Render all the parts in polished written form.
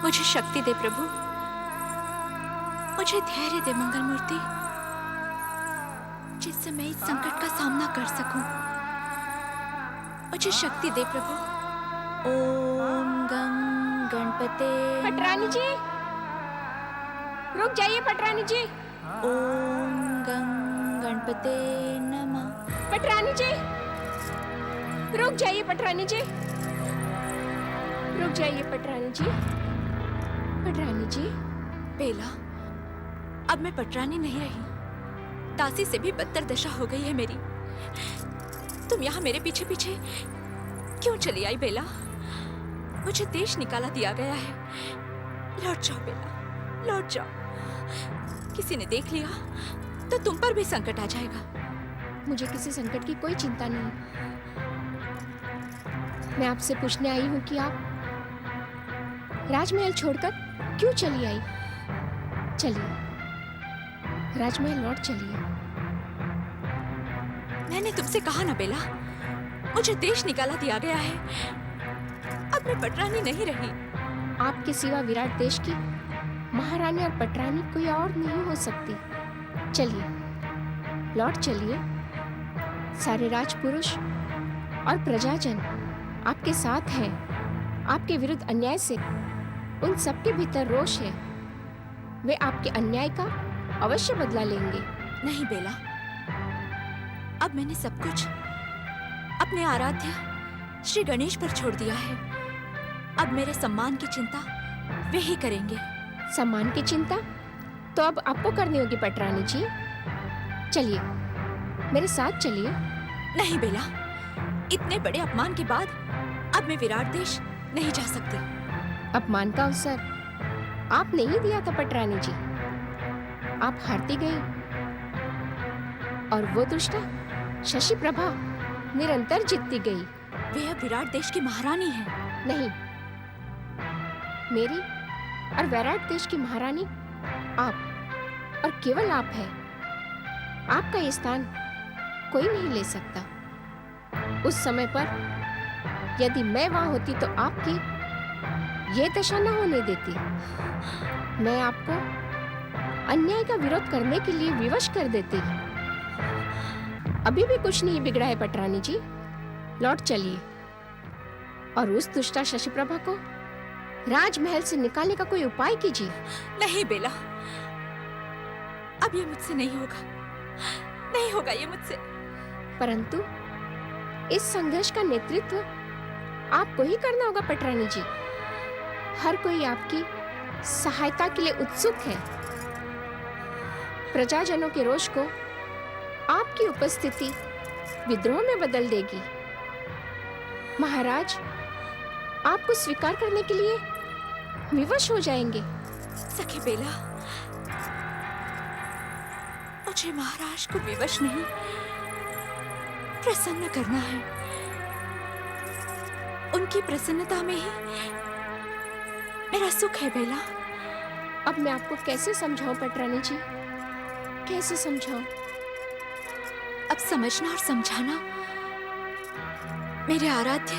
मुझे शक्ति दे प्रभु, मुझे धैर्य दे मंगल मूर्ति, जिससे मैं इस संकट का सामना कर सकूं। मुझे शक्ति दे प्रभु। ओम गं गणपते। पटरानी जी, रुक जाइए पटरानी जी। ओम गं गणपते नमः। पटरानी जी, रुक जाइए पटरानी जी, रुक जाइए पटरानी जी। पटरानी जी, बेला, अब मैं पटरानी नहीं रही, दासी से भी बदतर दशा हो गई है मेरी। तुम यहाँ मेरे पीछे पीछे क्यों चली आई बेला? मुझे देश निकाला दिया गया है। लौट जाओ बेला, लौट जाओ। किसी ने देख लिया तो तुम पर भी संकट आ जाएगा। मुझे किसी संकट की कोई चिंता नहीं। मैं आपसे पूछने आई हूँ कि आप राजमहल छोड़कर क्यों चली आई? चलिए, राजमहल लौट चलिए। मैंने तुमसे कहा ना बेला, मुझे देश निकाला दिया गया है। अब मैं पटरानी नहीं रही। आपके सिवा विराट देश की महारानी और पटरानी कोई और नहीं हो सकती। चलिए, लौट चलिए। सारे राजपुरुष और प्रजाजन आपके साथ हैं। आपके विरुद्ध अन्याय से उन सबके भीतर रोष है। वे आपके अन्याय का अवश्य बदला लेंगे। नहीं बेला, अब मैंने सब कुछ अपने आराध्य श्री गणेश पर छोड़ दिया है। अब मेरे सम्मान की चिंता वे ही करेंगे। सम्मान की चिंता तो अब आपको करनी होगी पटरानी जी। चलिए, मेरे साथ चलिए। नहीं बेला, इतने बड़े अपमान के बाद अब मैं विराट देश नहीं जा सकती। अपमान का अवसर आपने ही दिया था पटरानी जी। आप हारती गई और वो दुष्टा शशि प्रभा निरंतर जीतती गई। वे अब विराट देश की महारानी है। नहीं, मेरी और विराट देश की महारानी आप और केवल आप है। आपका ये स्थान कोई नहीं ले सकता। उस समय पर यदि मैं वहां होती तो आपकी ये दशा न होने देती। मैं आपको अन्याय का विरोध करने के लिए विवश कर देती। अभी भी कुछ नहीं बिगड़ा है पटरानी जी। लौट चलिए और उस दुष्टा शशि प्रभा को राजमहल से निकालने का कोई उपाय कीजिए। नहीं बेला, अब ये मुझसे नहीं होगा, नहीं होगा ये मुझसे। परंतु इस संघर्ष का नेतृत्व आपको ही करना होगा पटरानी जी। हर कोई आपकी सहायता के लिए उत्सुक है। प्रजाजनों के रोष को आपकी उपस्थिति विद्रोह में बदल देगी। महाराज आपको स्वीकार करने के लिए विवश हो जाएंगे। सखी बेला, मुझे महाराज को विवश नहीं, प्रसन्न करना है। उनकी प्रसन्नता में ही मेरा सुख है बेला। अब मैं आपको कैसे समझाऊं पटरानी जी, कैसे समझाऊं? अब समझना और समझाना मेरे आराध्य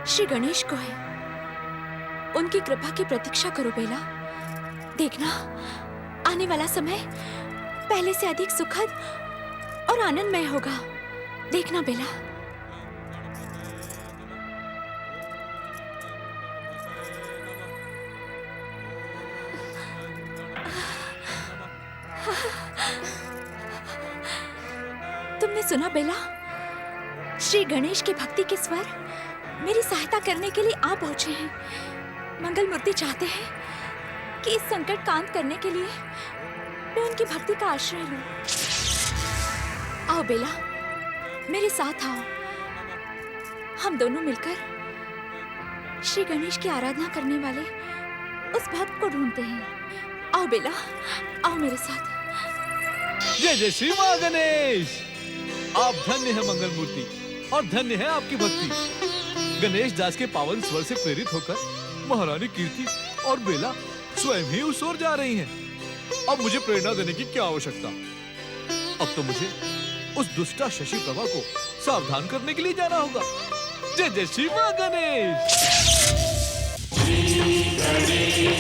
श्री गणेश को है। उनकी कृपा की प्रतीक्षा करो बेला। देखना, आने वाला समय पहले से अधिक सुखद और आनंदमय होगा। देखना बेला। तुमने सुना बेला? श्री गणेश की भक्ति के स्वर मेरी सहायता करने के लिए आ पहुंचे हैं। मंगल मूर्ति चाहते हैं कि इस संकट का अंत करने के लिए मैं उनकी भक्ति का आश्रय लूं। आओ बेला, मेरे साथ आओ। हम दोनों मिलकर श्री गणेश की आराधना करने वाले उस भक्त को ढूंढते हैं। आओ बेला, आओ मेरे साथ। जय जय श्री मां गणेश। आप धन्य है मंगल मूर्ति और धन्य है आपकी भक्ति। गणेश दास के पावन स्वर से प्रेरित होकर महारानी कीर्ति और बेला स्वयं ही उस ओर जा रही हैं। अब मुझे प्रेरणा देने की क्या आवश्यकता? अब तो मुझे उस दुष्टा शशि प्रभा को सावधान करने के लिए जाना होगा। जय जय श्री मां गणेश। श्री गणेश ओम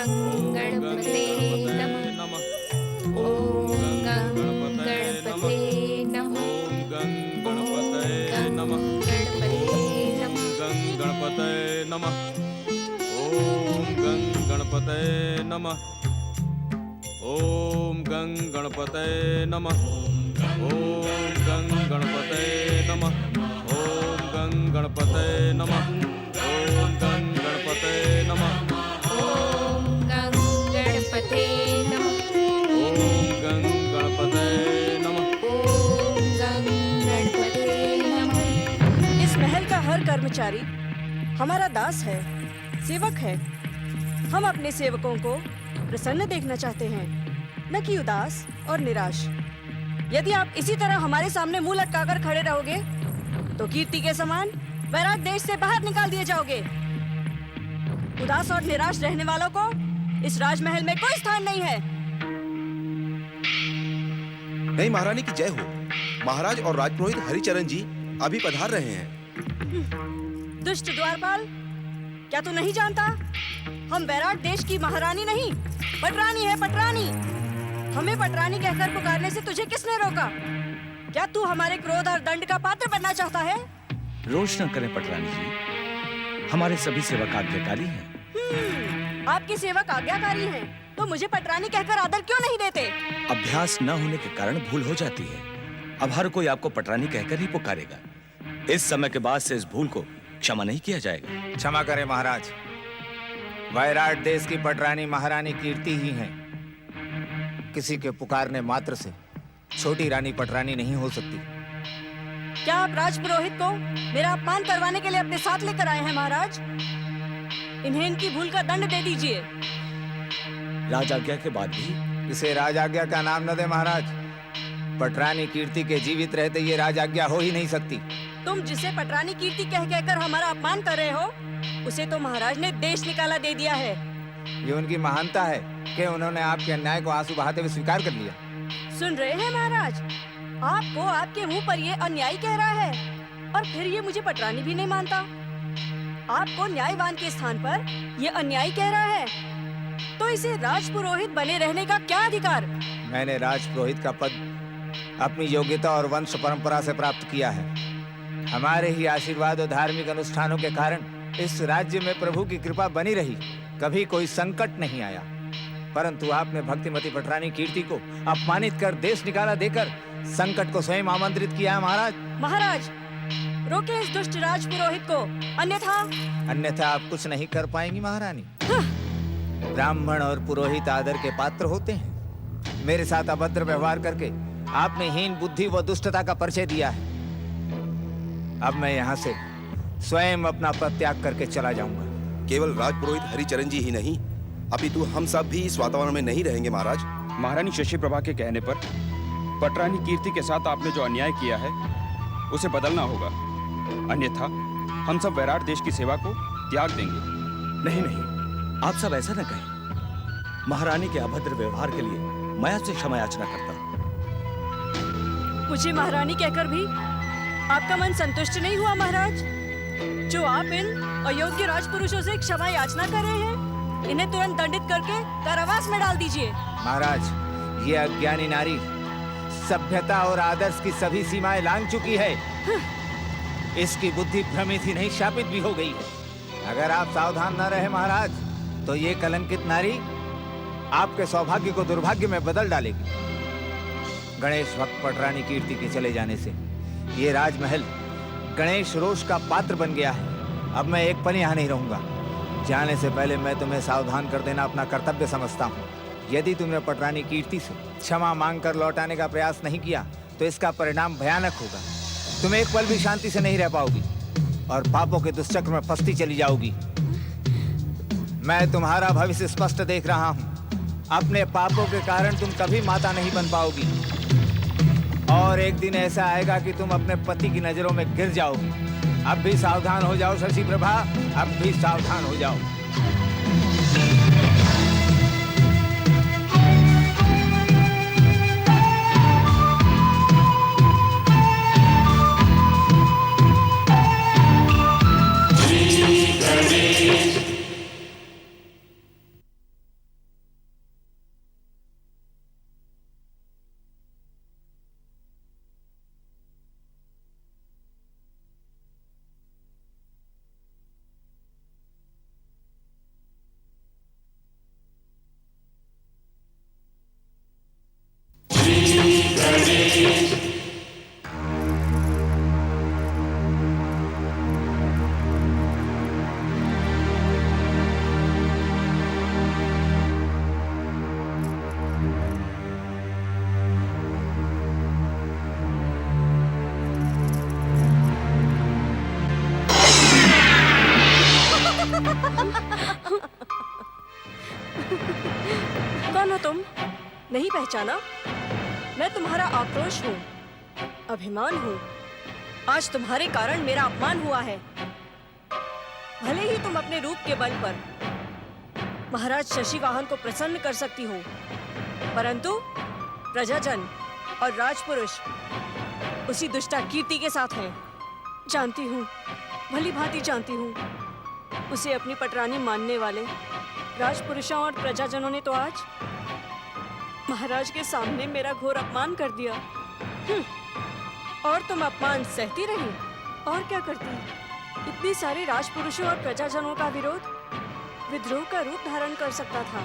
गं गणपते नमः। ओम गं गणपते नमः। ओम गं गणपते नमः। ओम गं गणपते नमः। ओम गं गणपते नमः। ओम गं गणपते नमः। ओम गं गणपते नमः। ओम गं गणपते नमः। ओम गं गणपते नमः। इस महल का हर कर्मचारी हमारा दास है, सेवक है। हम अपने सेवकों को प्रसन्न देखना चाहते हैं, न कि उदास और निराश। यदि आप इसी तरह हमारे सामने मुंह लटकाकर खड़े रहोगे तो कीर्ति के समान वैराट देश से बाहर निकाल दिए जाओगे। उदास और निराश रहने वालों को इस राजमहल में कोई स्थान नहीं है। नहीं, महारानी की जय हो। महाराज और राजपुरोहित हरिचरण जी अभी पधार रहे हैं। दुष्ट द्वारपाल, क्या तू नहीं जानता? हम वैराट देश की महारानी नहीं, पटरानी है, पटरानी। हमें पटरानी कहकर पुकारने से तुझे किसने रोका? क्या तू हमारे क्रोध और दंड का पात्र बनना चाहता है? रोष न करें पटरानी जी, हमारे सभी सेवक आज्ञाकारी हैं। आपके सेवक आज्ञाकारी हैं, तो मुझे पटरानी कहकर आदर क्यों नहीं देते? अभ्यास न होने के कारण भूल हो जाती है। अब हर कोई आपको पटरानी कहकर ही पुकारेगा। इस समय के बाद से इस भूल को क्षमा नहीं किया जाएगा। क्षमा करें महाराज, वैराट देश की पटरानी महारानी कीर्ति ही हैं। किसी के पुकारने मात्र से छोटी रानी पटरानी नहीं हो सकती। क्या आप राजपुरोहित को मेरा अपमान करवाने के लिए अपने साथ लेकर आए हैं महाराज? इन्हें इनकी भूल का दंड दे दीजिए। राज आज्ञा के बाद भी इसे राज आज्ञा का नाम न दे महाराज। पटरानी कीर्ति के जीवित रहते ये राज आज्ञा हो ही नहीं सकती। तुम जिसे पटरानी कीर्ति कह कहकर हमारा अपमान कर रहे हो, उसे तो महाराज ने देश निकाला दे दिया है। ये उनकी महानता है कि उन्होंने आपके अन्याय को आंसू बहाते हुए स्वीकार कर लिया। सुन रहे हैं महाराज, आपको आपके मुंह पर ये अन्यायी कह रहा है और फिर ये मुझे पटरानी भी नहीं मानता। आपको न्यायवान के स्थान पर ये अन्यायी कह रहा है, तो इसे राजपुरोहित बने रहने का क्या अधिकार? मैंने राजपुरोहित का पद अपनी योग्यता और वंश परंपरा से प्राप्त किया है। हमारे ही आशीर्वाद और धार्मिक अनुष्ठानों के कारण इस राज्य में प्रभु की कृपा बनी रही, कभी कोई संकट नहीं आया। परंतु आपने भक्तिमती पटरानी कीर्ति को अपमानित कर देश निकाला देकर संकट को स्वयं आमंत्रित किया है महाराज। महाराज, रोके इस दुष्ट राजपुरोहित को, अन्यथा आप कुछ नहीं कर पाएंगी महारानी। ब्राह्मण और पुरोहित आदर के पात्र होते हैं। मेरे साथ अभद्र व्यवहार करके आपने हीन बुद्धि व दुष्टता का परिचय दिया है। अब मैं यहाँ से स्वयं अपना प्रत्याग करके चला जाऊंगा। केवल राजपुरोहित हरिचरण जी ही नहीं, अपितु हम सब भी इस वातावरण में नहीं रहेंगे महाराज। महारानी शशि प्रभा के कहने पर पटरानी कीर्ति के साथ आपने जो अन्याय किया है उसे बदलना होगा, अन्यथा हम सब वैराट देश की सेवा को त्याग देंगे। नहीं नहीं, आप सब ऐसा न कहें। महारानी के अभद्र व्यवहार के लिए मैं आपसे क्षमा याचना करता हूँ। मुझे महारानी कहकर भी आपका मन संतुष्ट नहीं हुआ महाराज? जो आप इन अयोग्य राजपुरुषों से क्षमा याचना कर रहे हैं, इन्हें तुरंत दंडित करके कारावास में डाल दीजिए। महाराज, ये अज्ञानी नारी सभ्यता और आदर्श की सभी सीमाएं लांघ चुकी है। इसकी बुद्धि भ्रमित ही नहीं, शापित भी हो गई है। अगर आप सावधान न रहे महाराज, तो ये कलंकित नारी आपके सौभाग्य को दुर्भाग्य में बदल डालेगी। गणेश भक्त पटरानी कीर्ति के चले जाने से ये राजमहल गणेश रोष का पात्र बन गया है। अब मैं एक पल यहाँ नहीं रहूंगा। जाने से पहले मैं तुम्हें सावधान कर देना अपना कर्तव्य समझता हूँ। यदि तुमने पटरानी कीर्ति से क्षमा मांगकर लौटाने का प्रयास नहीं किया, तो इसका परिणाम भयानक होगा। तुम एक पल भी शांति से नहीं रह पाओगी और पापों के दुष्चक्र में फंसती चली जाओगी। मैं तुम्हारा भविष्य स्पष्ट देख रहा हूँ। अपने पापों के कारण तुम कभी माता नहीं बन पाओगी। और एक दिन ऐसा आएगा कि तुम अपने पति की नजरों में गिर जाओगी। अब भी सावधान हो जाओ शशि प्रभा, अब भी सावधान हो जाओ। कौन हो तुम? नहीं पहचाना? मैं तुम्हारा आक्रोश हूँ, अभिमान हूँ। आज तुम्हारे कारण मेरा अपमान हुआ है। भले ही तुम अपने रूप के बल पर महाराज शशिवाहन को प्रसन्न कर सकती हो, परंतु प्रजाजन और राजपुरुष उसी दुष्टा कीर्ति के साथ हैं। जानती हूँ, भली भांति जानती हूँ। उसे अपनी पटरानी मानने वाले राजपुरुषों और प्रजाजनों ने तो आज महाराज के सामने मेरा घोर अपमान कर दिया। और तुम अपमान सहती रही? और क्या करती? इतनी सारे राजपुरुषों और प्रजाजनों का विरोध विद्रोह का रूप धारण कर सकता था,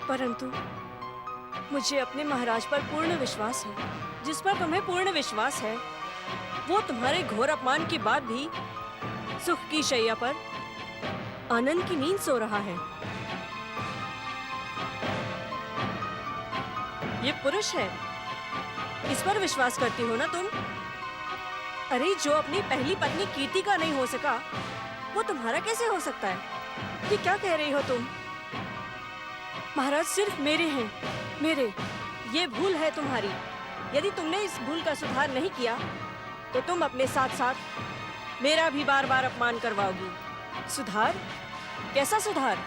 परंतु मुझे अपने महाराज पर पूर्ण विश्वास है। जिस पर तुम्हें पूर्ण विश्वास है, वो तुम्हारे घोर अपमान के बाद भी सुख की शैया पर आनंद की नींद सो रहा है। ये पुरुष है, इस पर विश्वास करती हो ना तुम? अरे जो अपनी पहली पत्नी कीर्ति का नहीं हो सका, वो तुम्हारा कैसे हो सकता है? ये क्या कह रही हो तुम? महाराज सिर्फ मेरे हैं, मेरे। ये भूल है तुम्हारी। यदि तुमने इस भूल का सुधार नहीं किया, तो तुम अपने साथ साथ मेरा भी बार बार अपमान करवाओगी। सुधार? कैसा सुधार?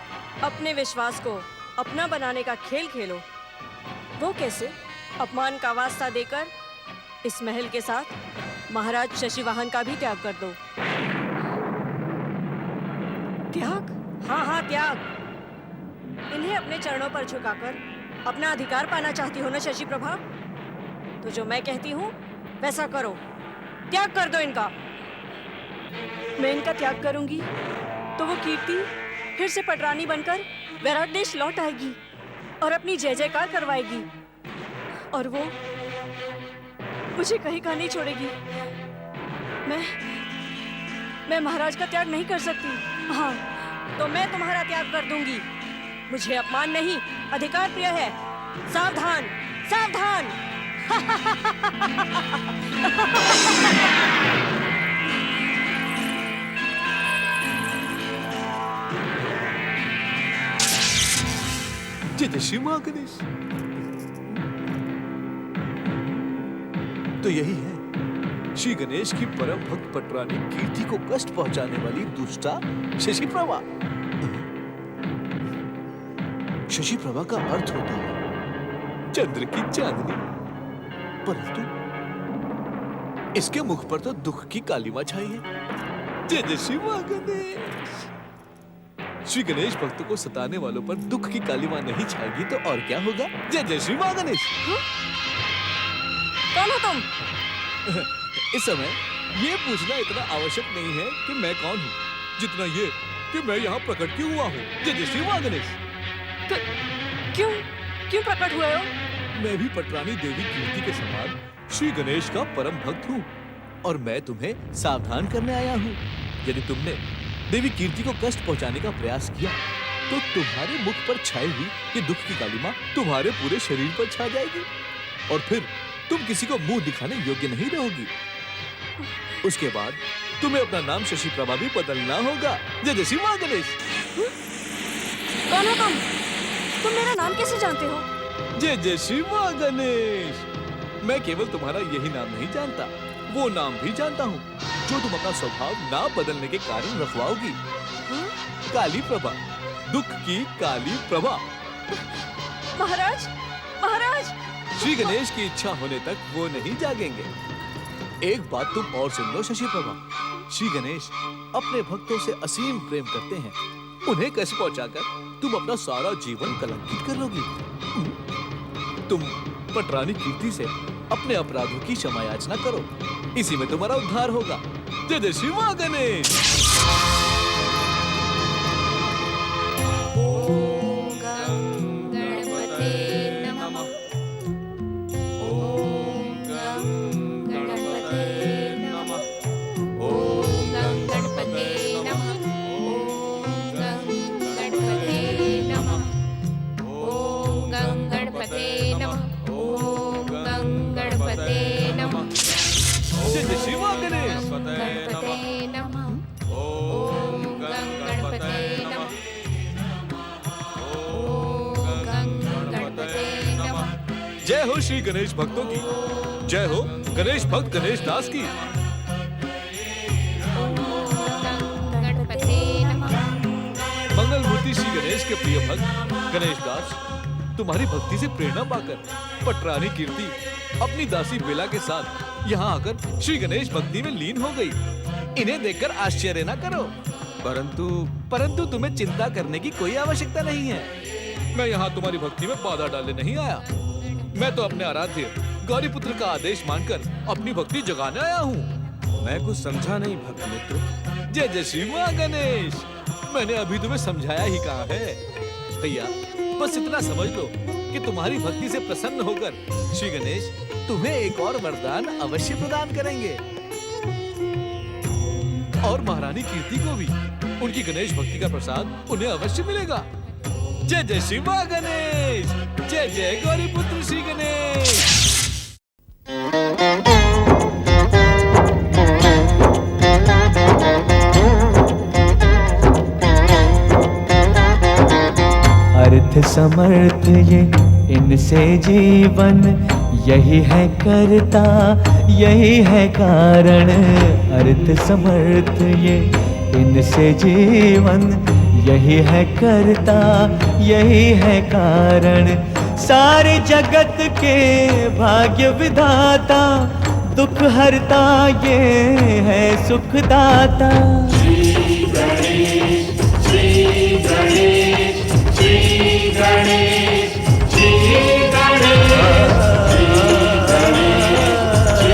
अपने विश्वास को अपना बनाने का खेल खेलो। वो कैसे? अपमान का वास्ता देकर इस महल के साथ महाराज शशिवाहन का भी त्याग कर दो। त्याग? हाँ हाँ, त्याग। इन्हें अपने चरणों पर झुकाकर अपना अधिकार पाना चाहती हो ना शशि प्रभा? तो जो मैं कहती हूँ वैसा करो। त्याग कर दो इनका। मैं इनका त्याग करूंगी तो वो कीर्ति फिर से पटरानी बनकर वैराट देश लौट आएगी और अपनी जय जयकार करवाएगी, और वो मुझे कहीं का नहीं छोड़ेगी। मैं महाराज का त्याग नहीं कर सकती। हाँ, तो मैं तुम्हारा त्याग कर दूंगी। मुझे अपमान नहीं, अधिकार प्रिय है। सावधान, सावधान। जय श्री महागणेश। तो यही है श्री गणेश की परम भक्त पटरानी कीर्ति को कष्ट पहुंचाने वाली दुष्टा शशि प्रभा। शशि प्रभा का अर्थ होता है चंद्र की चांदनी, परंतु इसके मुख पर तो दुख की कालिमा छाई है। जय श्री महागणेश। श्री गणेश भक्तों को सताने वालों पर दुख की कालिमा नहीं छाएगी तो और क्या होगा? जय श्री महागणेश। कौन हो तुम? इस समय ये पूछना इतना आवश्यक नहीं है कि मैं कौन हूँ, जितना ये कि मैं यहाँ प्रकट क्यों हुआ हूँ। जय श्री महागणेश। क्यों प्रकट हुए हो? मैं भी पटरानी देवी कीर्ति के समान श्री गणेश का परम भक्त हूँ, और मैं तुम्हें सावधान करने आया हूँ। यदि तुमने देवी कीर्ति को कष्ट पहुंचाने का प्रयास किया, तो तुम्हारे मुख पर छाई हुई ये दुख की कालिमा तुम्हारे पूरे शरीर पर छा जाएगी, और फिर तुम किसी को मुंह दिखाने योग्य नहीं रहोगी। उसके बाद तुम्हें अपना नाम शशि प्रभा भी बदलना होगा। जय श्री महागणेश। कौन हो तुम? तुम मेरा नाम कैसे जानते हो? जय जय श्री माँ गणेश। मैं केवल तुम्हारा यही नाम नहीं जानता, वो नाम भी जानता हूँ जो तुम अपना स्वभाव ना बदलने के कारण रखवाओगी। काली प्रभा, दुख की काली प्रभा। महाराज, महाराज। श्री गणेश की इच्छा होने तक वो नहीं जागेंगे। एक बात तुम और सुन लो शशि प्रभा, श्री गणेश अपने भक्तों से असीम प्रेम करते हैं। उन्हें कैसे पहुंचाकर तुम अपना सारा जीवन कलंकित कर लोगी। तुम पटरानी कीर्ति से अपने अपराधों की क्षमा याचना करो, इसी में तुम्हारा उद्धार होगा। जय जय श्री माँ गणेश। जय हो श्री गणेश भक्तों की, जय हो गणेश भक्त गणेश दास की। मंगल मूर्ति श्री गणेश के प्रिय भक्त गणेश दास, तुम्हारी भक्ति से प्रेरणा पाकर पटरानी कीर्ति अपनी दासी बेला के साथ यहाँ आकर श्री गणेश भक्ति में लीन हो गई। इन्हें देखकर आश्चर्य न करो, परंतु तुम्हें चिंता करने की कोई आवश्यकता नहीं है। मैं यहाँ तुम्हारी भक्ति में बाधा डालने नहीं आया। मैं तो अपने आराध्य गौरीपुत्र का आदेश मानकर अपनी भक्ति जगाने आया हूँ। मैं कुछ समझा नहीं भक्त मित्र। जय जय श्री माँ गणेश। मैंने अभी तुम्हें समझाया ही कहा है भैया, बस इतना समझ लो कि तुम्हारी भक्ति से प्रसन्न होकर श्री गणेश तुम्हें एक और वरदान अवश्य प्रदान करेंगे, और महारानी कीर्ति को भी उनकी गणेश भक्ति का प्रसाद उन्हें अवश्य मिलेगा। जय जय श्री माँ गणेश, जय जय गौरीपुत्र श्री गणेश। अर्थ समर्थ ये इनसे जीवन, यही है करता यही है कारण। अर्थ समर्थ ये इनसे जीवन, यही है करता यही है कारण। सारे जगत के भाग्य विधाता, दुख हरता ये है सुखदाता। श्री गणेश, श्री गणेश, श्री गणेश।